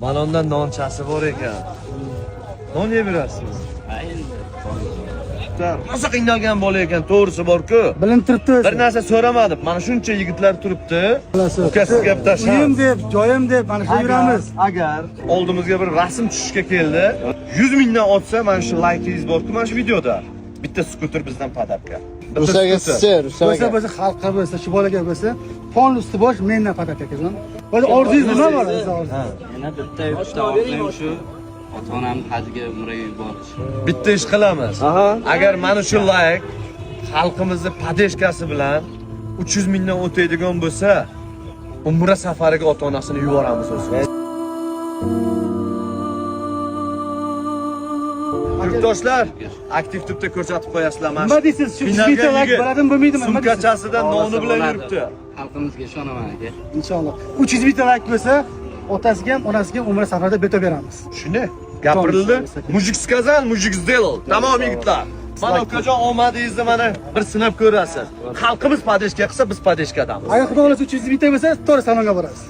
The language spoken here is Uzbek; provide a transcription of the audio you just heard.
Mana undan nonchasi bor ekan. Non yeb yurasiz. Rosa qiynalgan bola ekan, to'g'risi bor-ku. Bilinib turibdi. Bir narsa so'ramadim. Mana shuncha yigitlar turibdi. Ukasiz gap tashlaymiz. Uyim deb, joyim deb mana shu yuramiz. Agar oldimizga bir rasm tushishga keldi, 100 mingdan otsa mana shu laykingiz bor-ku mana shu videoda. Bitta skuter bizdan padapga. Rusaga sizchi, Rusaga. Bo'lsa xalqqa bo'lsa, shu bolaga bo'lsa, fon usti bosh mendan patak ekan. Bo'lsa orzungiz nima bor? Yana bitta uchta orzum shu. Ota-onamni hajga umraga yuborish. Bitta ish qilamiz. Agar mana shu layk xalqimizning padeshkasi bilan 300 mingdan o'taydigan bo'lsa, umra safariga ota-onasini yuboramiz o'zi. Yurtdoshlar, aktiv turibdi ko'rsatib qo'yasizlar mana. Nima deysiz? Shu bitta layk bo'ladimi, bo'lmaydimi? Sumkachasidan noni bilan yuribdi. Xalqimizga ishonaman aka. Inshaalloh. 300 bitta layk bo'lsa, otasiga ham, onasiga ham umra safarida beto beramiz. Shuni gapirildi. Mujik сказал, mujik сделал. Tamom yigitlar. Mana ukajon omadingizni mana bir sinab ko'rasiz. Xalqimiz padeshka qilsa, biz padeshkadamiz. Agar xudo xolasa 300 bitta bo'lsa, to'g'ri salonga borasiz.